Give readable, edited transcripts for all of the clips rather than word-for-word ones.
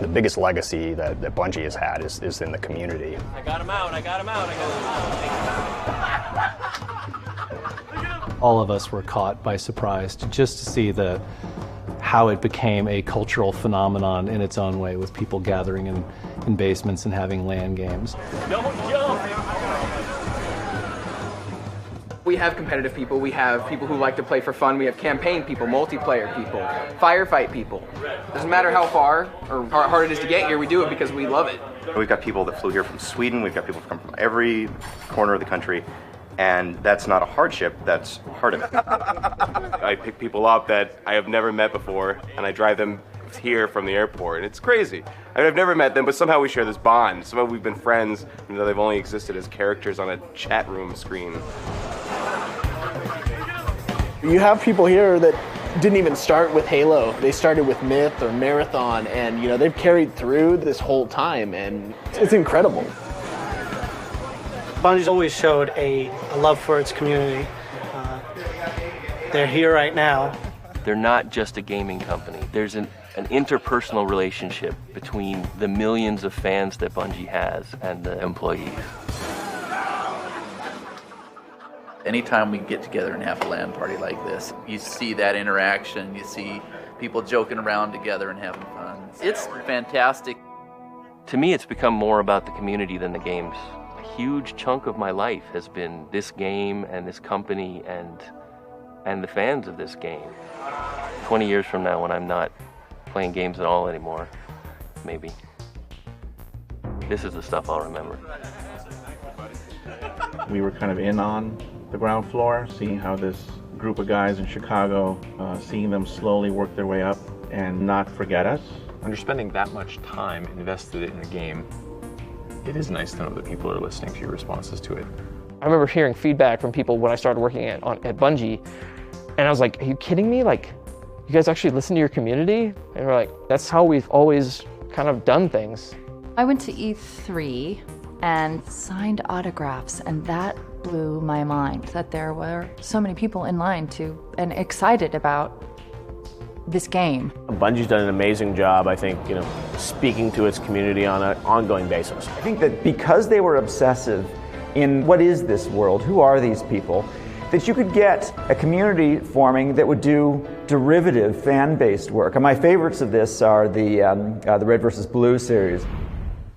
The biggest legacy that Bungie has had is in the community. I got him out. All of us were caught by surprise just to see how it became a cultural phenomenon in its own way, with people gathering in basements and having LAN games. Don't jump! We have competitive people, we have people who like to play for fun, we have campaign people, multiplayer people, firefight people. Doesn't matter how far or how hard it is to get here, we do it because we love it. We've got people that flew here from Sweden, we've got people who come from every corner of the country, and that's not a hardship, that's part of it. I pick people up that I have never met before, and I drive them here from the airport, and it's crazy. I mean, I've never met them, but somehow we share this bond. Somehow we've been friends, even though they've only existed as characters on a chat room screen. You have people here that didn't even start with Halo. They started with Myth or Marathon, and they've carried through this whole time, and it's incredible. Bungie's always showed a love for its community. They're here right now. They're not just a gaming company. There's an interpersonal relationship between the millions of fans that Bungie has and the employees. Anytime we get together and have a LAN party like this, you see that interaction, you see people joking around together and having fun. It's fantastic. To me, it's become more about the community than the games. A huge chunk of my life has been this game and this company and the fans of this game. 20 years from now, when I'm not playing games at all anymore, maybe, this is the stuff I'll remember. We were kind of in on the ground floor, seeing how this group of guys in Chicago, seeing them slowly work their way up and not forget us. When you're spending that much time invested in a game, it is nice to know that people are listening to your responses to it. I remember hearing feedback from people when I started working at Bungie, and I was like, are you kidding me? Like, you guys actually listen to your community? And we're like, that's how we've always kind of done things. I went to E3 and signed autographs, and that blew my mind that there were so many people in line and excited about this game. Bungie's done an amazing job, I think, speaking to its community on an ongoing basis. I think that because they were obsessive in what is this world, who are these people, that you could get a community forming that would do derivative fan-based work. And my favorites of this are the Red vs. Blue series.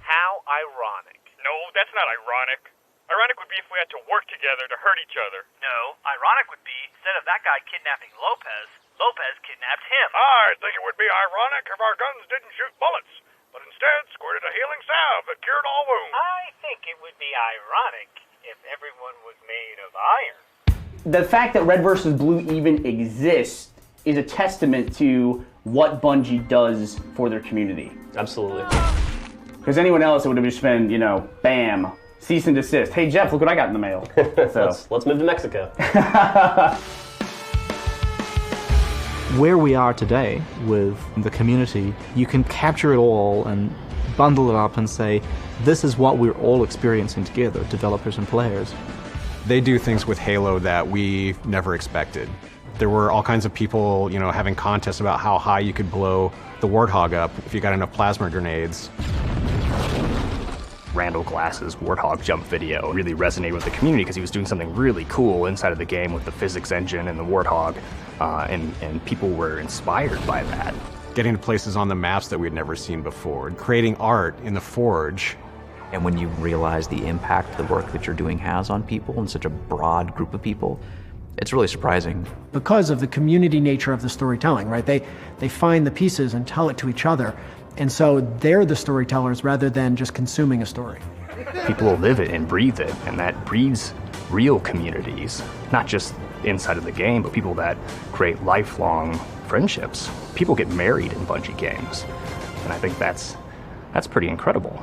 How ironic. No, that's not ironic. Ironic would be if we had to work together to hurt each other. No, ironic would be, instead of that guy kidnapping Lopez, Lopez kidnapped him. I think it would be ironic if our guns didn't shoot bullets, but instead squirted a healing salve that cured all wounds. I think it would be ironic if everyone was made of iron. The fact that Red vs. Blue even exists is a testament to what Bungie does for their community. Absolutely. Because anyone else, it would have just been, bam, cease and desist. Hey, Jeff, look what I got in the mail. So. Let's move to Mexico. Where we are today with the community, you can capture it all and bundle it up and say, this is what we're all experiencing together, developers and players. They do things with Halo that we never expected. There were all kinds of people, having contests about how high you could blow the Warthog up if you got enough plasma grenades. Randall Glass's Warthog jump video really resonated with the community because he was doing something really cool inside of the game with the physics engine and the Warthog, and people were inspired by that. Getting to places on the maps that we'd never seen before, creating art in the Forge. And when you realize the impact the work that you're doing has on people and such a broad group of people, it's really surprising. Because of the community nature of the storytelling, right? They find the pieces and tell it to each other. And so they're the storytellers rather than just consuming a story. People will live it and breathe it, and that breeds real communities, not just inside of the game, but people that create lifelong friendships. People get married in Bungie games, and I think that's pretty incredible.